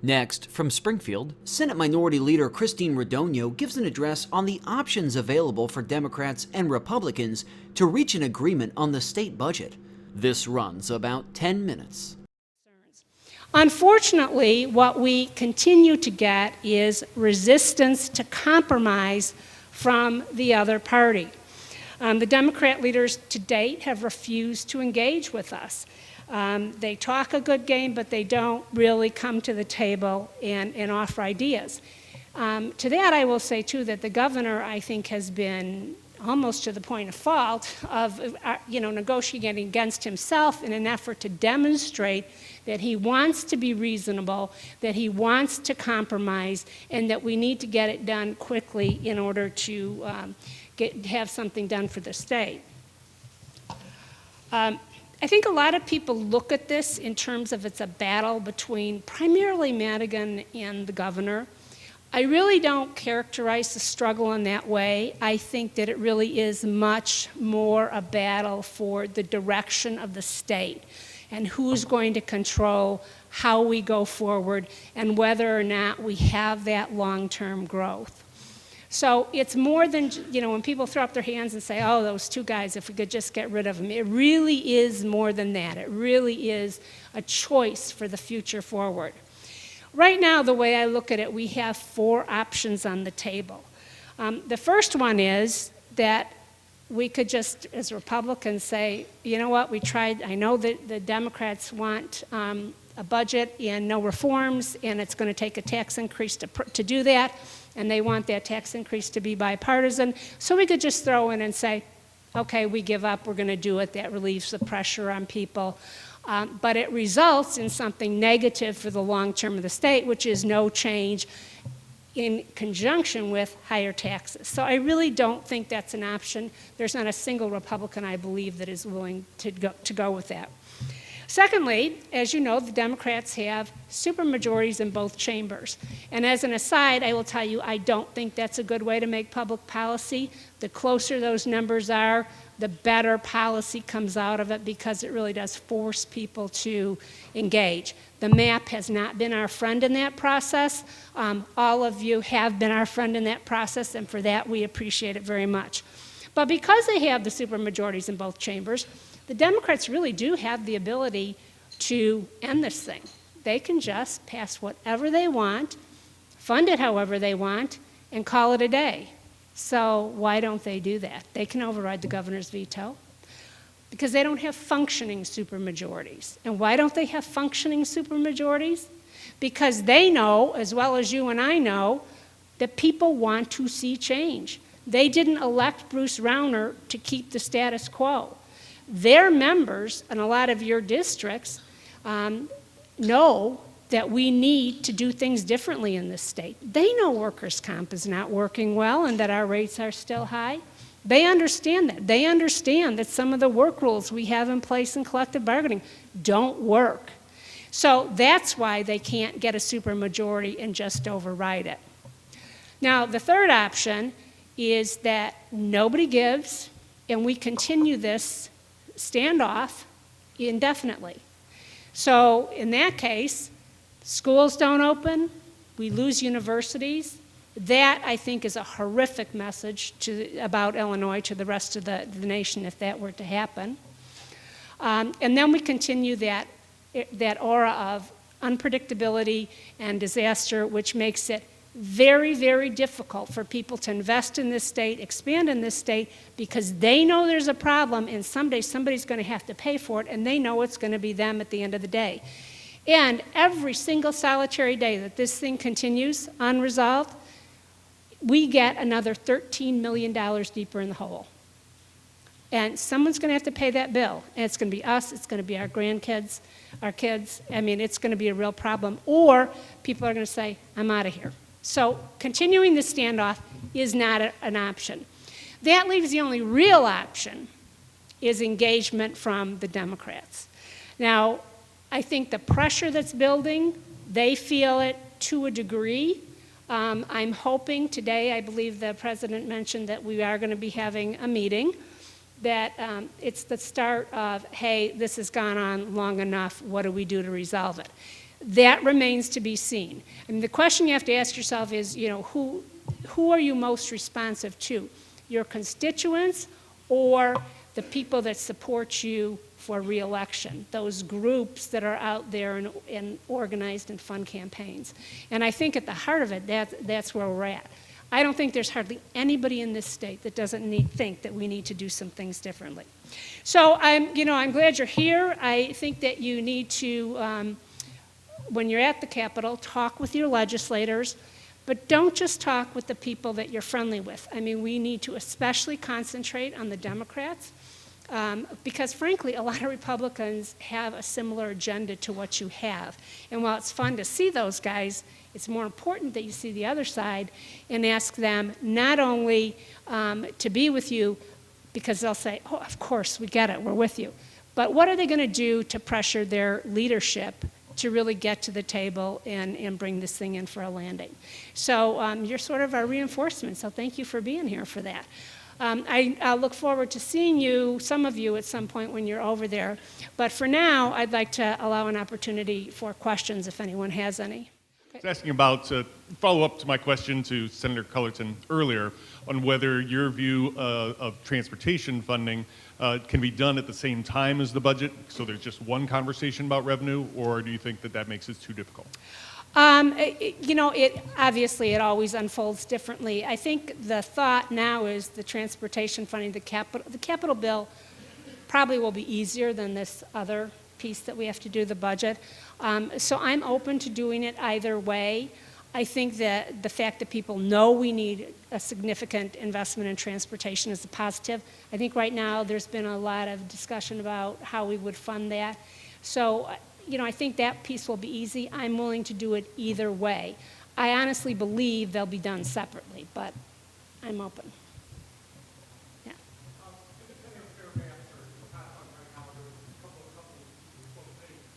Next, from Springfield, Senate Minority Leader Christine Radogno gives an address on the options available for Democrats and Republicans to reach an agreement on the state budget. This runs about 10 minutes. Unfortunately, what we continue to get is resistance to compromise from the other party. The Democrat leaders to date have refused to engage with us. They talk a good game, but they don't really come to the table and offer ideas. To that, I will say, too, that the governor, I think, has been almost to the point of fault of negotiating against himself in an effort to demonstrate that he wants to be reasonable, that he wants to compromise, and that we need to get it done quickly in order to have something done for the state. I think a lot of people look at this in terms of it's a battle between primarily Madigan and the governor. I really don't characterize the struggle in that way. I think that it really is much more a battle for the direction of the state and who's going to control how we go forward and whether or not we have that long-term growth. So it's more than, when people throw up their hands and say, oh, those two guys, if we could just get rid of them. It really is more than that. It really is a choice for the future forward. Right now, the way I look at it, we have 4 options on the table. The first one is that we could just, as Republicans, say, you know what, we tried. I know that the Democrats want a budget and no reforms, and it's going to take a tax increase to do that, and they want that tax increase to be bipartisan. So we could just throw in and say, okay, we give up, we're going to do it. That relieves the pressure on people. But it results in something negative for the long term of the state, which is no change in conjunction with higher taxes. So I really don't think that's an option. There's not a single Republican, I believe, that is willing to go with that. Secondly, as you know, the Democrats have supermajorities in both chambers. And as an aside, I will tell you, I don't think that's a good way to make public policy. The closer those numbers are, the better policy comes out of it, because it really does force people to engage. The map has not been our friend in that process. All of you have been our friend in that process, and for that we appreciate it very much. But because they have the supermajorities in both chambers, the Democrats really do have the ability to end this thing. They can just pass whatever they want, fund it however they want, and call it a day. So why don't they do that? They can override the governor's veto because they don't have functioning supermajorities. And why don't they have functioning supermajorities? Because they know, as well as you and I know, that people want to see change. They didn't elect Bruce Rauner to keep the status quo. Their members in a lot of your districts know that we need to do things differently in this state. They know workers' comp is not working well and that our rates are still high. They understand that. They understand that some of the work rules we have in place in collective bargaining don't work. So that's why they can't get a supermajority and just override it. Now, the third option is that nobody gives and we continue this standoff indefinitely. So in that case, schools don't open, we lose universities. That, I think, is a horrific message about Illinois to the rest of the nation if that were to happen. And then we continue that aura of unpredictability and disaster, which makes it very, very difficult for people to invest in this state, expand in this state, because they know there's a problem and someday somebody's going to have to pay for it, and they know it's going to be them at the end of the day. And every single solitary day that this thing continues unresolved, we get another $13 million deeper in the hole. And someone's going to have to pay that bill. And it's going to be us, it's going to be our grandkids, our kids. I mean, it's going to be a real problem. Or people are going to say, I'm out of here. So continuing the standoff is not an option. That leaves the only real option is engagement from the Democrats. Now, I think the pressure that's building, they feel it to a degree. I'm hoping today, I believe the president mentioned that we are going to be having a meeting, that it's the start of, hey, this has gone on long enough, what do we do to resolve it? That remains to be seen. And the question you have to ask yourself is, who are you most responsive to? Your constituents or the people that support you for re-election, those groups that are out there and organized and fund campaigns. And I think at the heart of it, that's where we're at. I don't think there's hardly anybody in this state that doesn't think that we need to do some things differently. So I'm glad you're here. I think that you need to, when you're at the Capitol, talk with your legislators, but don't just talk with the people that you're friendly with. I mean, we need to especially concentrate on the Democrats, because frankly, a lot of Republicans have a similar agenda to what you have. And while it's fun to see those guys, it's more important that you see the other side and ask them not only to be with you, because they'll say, oh, of course, we get it, we're with you. But what are they going to do to pressure their leadership to really get to the table and bring this thing in for a landing? So you're sort of our reinforcement, so thank you for being here for that. I'll look forward to seeing you, some of you, at some point when you're over there. But for now, I'd like to allow an opportunity for questions if anyone has any. I was asking about, follow up to my question to Senator Cullerton earlier, on whether your view of transportation funding can be done at the same time as the budget, so there's just one conversation about revenue, or do you think that that makes it too difficult? Obviously it always unfolds differently. I think the thought now is the transportation funding, the capital bill probably will be easier than this other piece that we have to do, the budget. So I'm open to doing it either way. I think that the fact that people know we need a significant investment in transportation is a positive. I think right now there's been a lot of discussion about how we would fund that. So, I think that piece will be easy. I'm willing to do it either way. I honestly believe they'll be done separately, but I'm open. Yeah.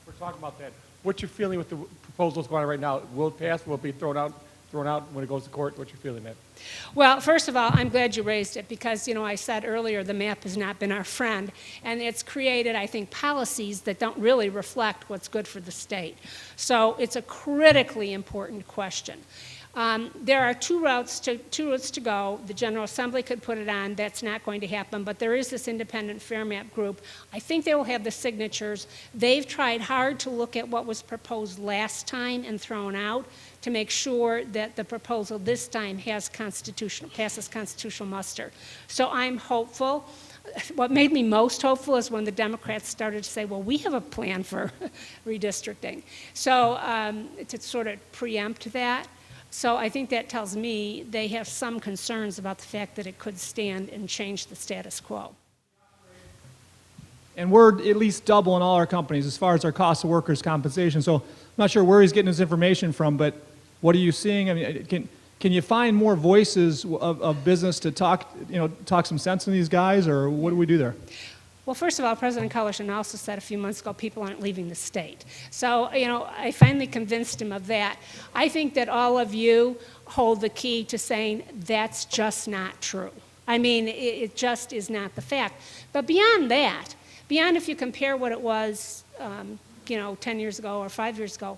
We're talking about that. What's your feeling with the proposals going on right now? Will it pass? Will it be thrown out when it goes to court? What's your feeling, Matt? Well, first of all, I'm glad you raised it because, I said earlier the map has not been our friend, and it's created, I think, policies that don't really reflect what's good for the state. So it's a critically important question. There are two routes to go. The General Assembly could put it on. That's not going to happen. But there is this independent fair map group. I think they will have the signatures. They've tried hard to look at what was proposed last time and thrown out to make sure that the proposal this time passes constitutional muster. So I'm hopeful. What made me most hopeful is when the Democrats started to say, well, we have a plan for redistricting. So to sort of preempt that. So I think that tells me they have some concerns about the fact that it could stand and change the status quo. And we're at least double in all our companies as far as our cost of workers' compensation. So I'm not sure where he's getting his information from, but what are you seeing? I mean, can you find more voices of business to talk some sense in these guys, or what do we do there? Well, first of all, President Cullerton also said a few months ago people aren't leaving the state. So, I finally convinced him of that. I think that all of you hold the key to saying that's just not true. I mean, it just is not the fact. But beyond that, beyond if you compare what it was, 10 years ago or 5 years ago,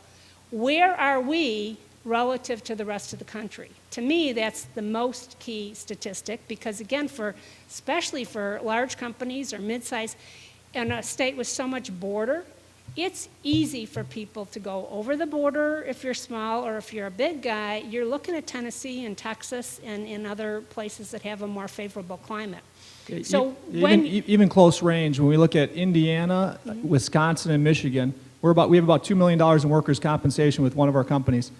where are we relative to the rest of the country? To me, that's the most key statistic because, again, especially for large companies or mid-size, in a state with so much border, it's easy for people to go over the border if you're small, or if you're a big guy, you're looking at Tennessee and Texas and in other places that have a more favorable climate. Okay, So even close range, when we look at Indiana, Wisconsin, and Michigan, we have about $2 million in workers' compensation with one of our companies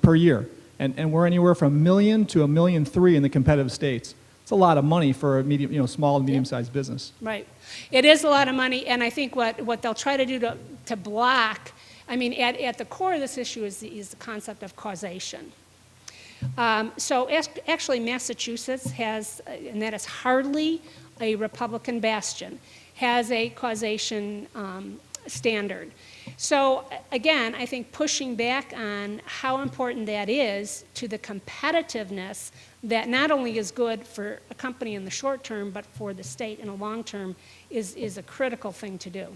per year. And we're anywhere from $1 million to $1.3 million in the competitive states. It's a lot of money for a small and medium-sized business. Right. It is a lot of money, and I think what they'll try to do to block, I mean, at the core of this issue is the concept of causation. So actually Massachusetts has, and that is hardly a Republican bastion, has a causation standard. So again, I think pushing back on how important that is to the competitiveness that not only is good for a company in the short term, but for the state in the long term is a critical thing to do.